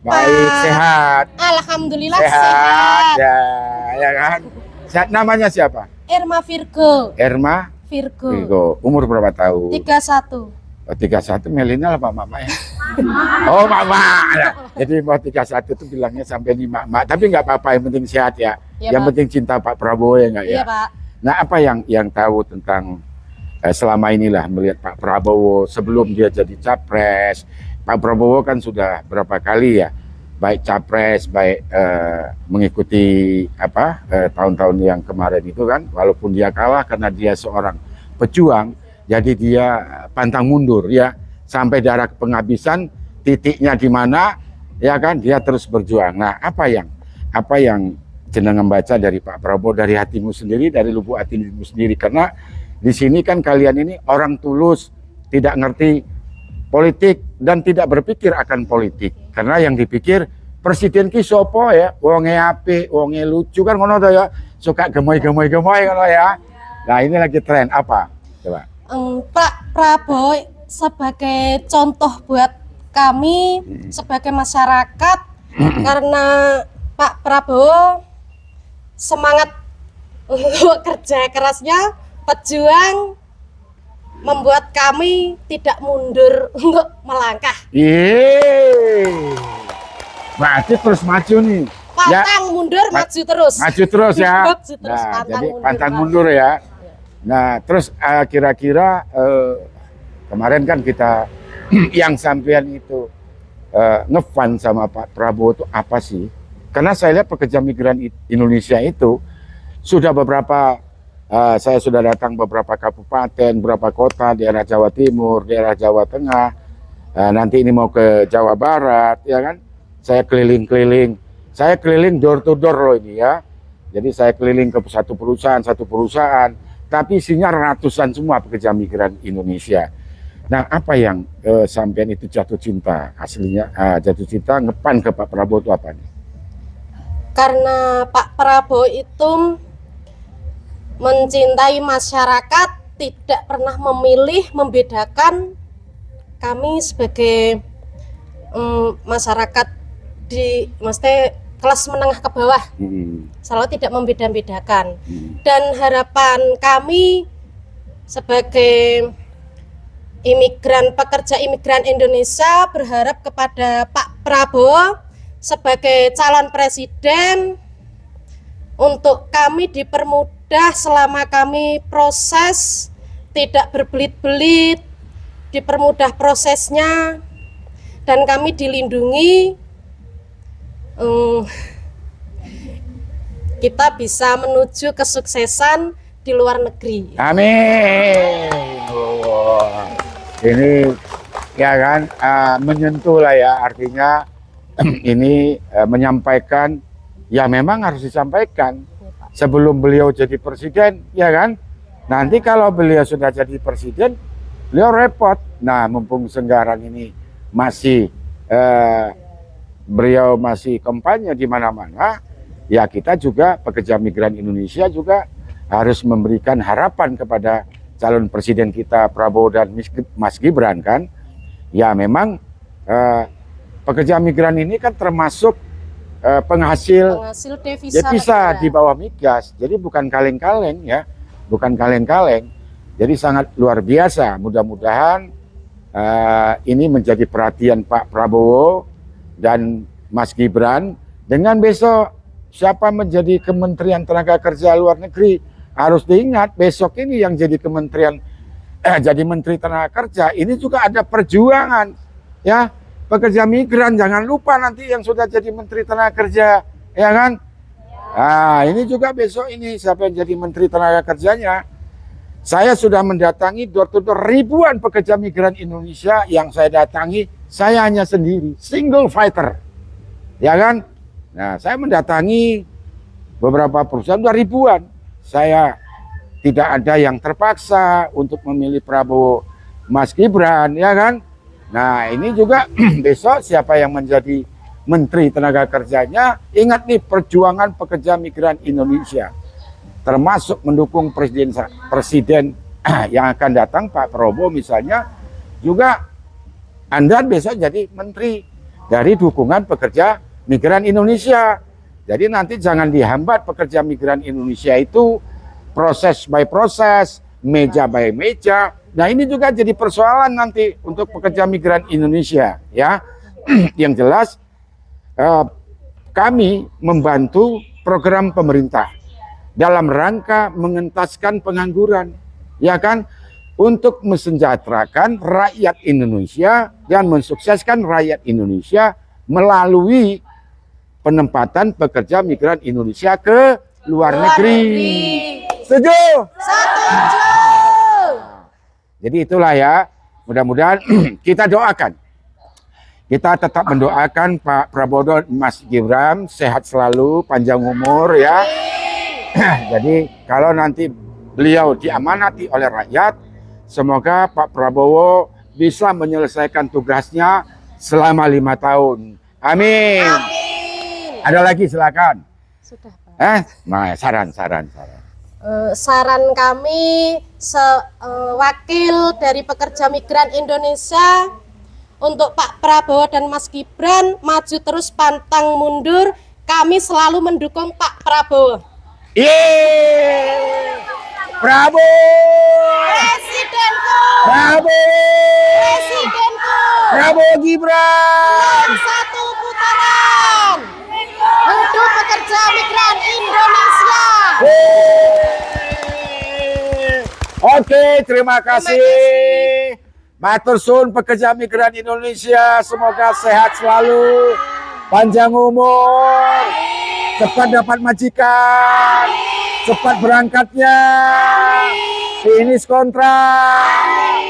Baik, sehat. Alhamdulillah Sehat. sehat. Ya kan? Sehat. Namanya siapa? Irma Virgo. Irma Virgo. Virgo. Umur berapa tahun? 31. Oh, 31 milenial apa mama ya? Oh, mama. Ya. Jadi mau 31 itu bilangnya sampai di mama. Tapi nggak apa-apa, yang penting sehat ya. Iya, Yang Pak. penting cinta Pak Prabowo ya nggak ya? Iya, Pak. Nah, apa yang tahu tentang selama inilah melihat Pak Prabowo sebelum dia jadi capres? Pak Prabowo kan sudah berapa kali ya, baik capres, baik mengikuti tahun-tahun yang kemarin itu kan, walaupun dia kalah karena dia seorang pejuang, jadi dia pantang mundur ya, sampai darah penghabisan, titiknya di mana, ya kan, dia terus berjuang. Nah, apa yang jenengan baca dari Pak Prabowo, dari hatimu sendiri, dari lubuk hatimu sendiri, karena di sini kan kalian ini orang tulus, tidak ngerti politik dan tidak berpikir akan politik, karena yang dipikir presiden ki sopo ya, wonge apik, wonge lucu kan ngono to ya, suka gemoy ngono ya. Nah, ini lagi tren apa? Coba. Pak Prabowo sebagai contoh buat kami sebagai masyarakat karena Pak Prabowo semangat untuk kerja kerasnya, pejuang, membuat kami tidak mundur untuk melangkah. Berarti terus maju nih. Pantang mundur, maju terus. Maju terus ya. Maju terus, Nah, jadi mundur, pantang Pak. mundur ya. Nah, terus kira-kira kemarin kan kita yang sampean itu ngefan sama Pak Prabowo itu apa sih? Karena saya lihat pekerja migran Indonesia itu sudah beberapa, saya sudah datang beberapa kabupaten, beberapa kota, daerah Jawa Timur, daerah Jawa Tengah, nanti ini mau ke Jawa Barat, ya kan? Saya keliling-keliling, saya keliling door to door loh ini ya. Jadi saya keliling ke satu perusahaan, tapi isinya ratusan semua pekerja migran Indonesia. Nah, apa yang sampean itu jatuh cinta aslinya, jatuh cinta ngepan ke Pak Prabowo itu apa nih? Karena Pak Prabowo itu mencintai masyarakat, tidak pernah memilih, membedakan kami sebagai masyarakat maksudnya kelas menengah ke bawah, selalu tidak membeda-bedakan. Dan harapan kami sebagai pekerja imigran Indonesia berharap kepada Pak Prabowo sebagai calon presiden untuk kami dipermudah selama kami proses, tidak berbelit-belit, dipermudah prosesnya, dan kami dilindungi, kita bisa menuju kesuksesan di luar negeri. Amin. Wow. Ini ya kan menyentuh lah ya, artinya ini menyampaikan, ya memang harus disampaikan sebelum beliau jadi presiden, ya kan? Nanti kalau beliau sudah jadi presiden, beliau repot. Nah, mumpung sekarang ini masih beliau masih kampanye di mana-mana, ya kita juga pekerja migran Indonesia juga harus memberikan harapan kepada calon presiden kita Prabowo dan Mas Gibran kan. Ya memang pekerja migran ini kan termasuk penghasil devisa di bawah migas. Jadi bukan kaleng-kaleng ya, bukan kaleng-kaleng. Jadi sangat luar biasa. Mudah-mudahan ini menjadi perhatian Pak Prabowo dan Mas Gibran. Dengan besok siapa menjadi Kementerian Tenaga Kerja Luar Negeri, harus diingat besok ini yang jadi jadi Menteri Tenaga Kerja ini juga ada perjuangan ya. Pekerja migran jangan lupa nanti yang sudah jadi Menteri Tenaga Kerja, ya kan? Nah, ini juga besok ini siapa yang jadi Menteri Tenaga Kerjanya. Saya sudah mendatangi door to door ribuan pekerja migran Indonesia yang saya datangi, saya hanya sendiri, single fighter. Ya kan? Nah, saya mendatangi beberapa perusahaan, sudah ribuan. Saya tidak ada yang terpaksa untuk memilih Prabowo Mas Gibran, ya kan? Nah, ini juga besok siapa yang menjadi Menteri Tenaga Kerjanya, ingat nih perjuangan pekerja migran Indonesia. Termasuk mendukung presiden yang akan datang, Pak Prabowo misalnya, juga Anda besok jadi menteri. dari dukungan pekerja migran Indonesia. Jadi nanti jangan dihambat pekerja migran Indonesia itu proses by proses, meja by meja. Nah ini juga jadi persoalan nanti untuk pekerja migran Indonesia ya. Yang jelas kami membantu program pemerintah dalam rangka mengentaskan pengangguran, ya kan, untuk mensejahterakan rakyat Indonesia dan mensukseskan rakyat Indonesia melalui penempatan pekerja migran Indonesia ke luar negeri. Setuju? Setuju. Jadi itulah ya, mudah-mudahan kita doakan. Kita tetap mendoakan Pak Prabowo dan Mas Gibran sehat selalu, panjang umur ya. Jadi kalau nanti beliau diamanati oleh rakyat, semoga Pak Prabowo bisa menyelesaikan tugasnya selama 5 tahun. Amin. Ada lagi silakan. Sudah, Pak. Nah, saran. Saran kami wakil dari pekerja migran Indonesia untuk Pak Prabowo dan Mas Gibran maju terus pantang mundur. Kami selalu mendukung Pak Prabowo. Yeay! Prabowo! Presidenku! Prabowo! Presidenku! Prabowo Gibran! Satu putaran! Hidup pekerja migran Indonesia! Oke, terima kasih. Matur suwun pekerja migran Indonesia, semoga sehat selalu, panjang umur, cepat dapat majikan, cepat berangkatnya, finish kontrak,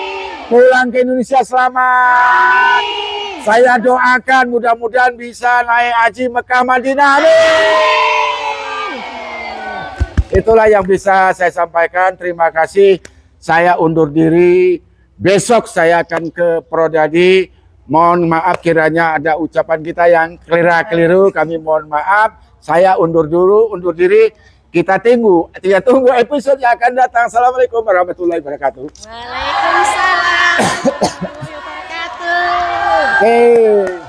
pulang ke Indonesia selamat. Saya doakan mudah-mudahan bisa naik haji Mekah Madinah. Itulah yang bisa saya sampaikan. Terima kasih. Saya undur diri. Besok saya akan ke Prodadi. Mohon maaf kiranya ada ucapan kita yang keliru. Kami mohon maaf. Saya undur diri. Kita tunggu episode yang akan datang. Assalamualaikum warahmatullahi wabarakatuh. Waalaikumsalam warahmatullahi wabarakatuh. Oke.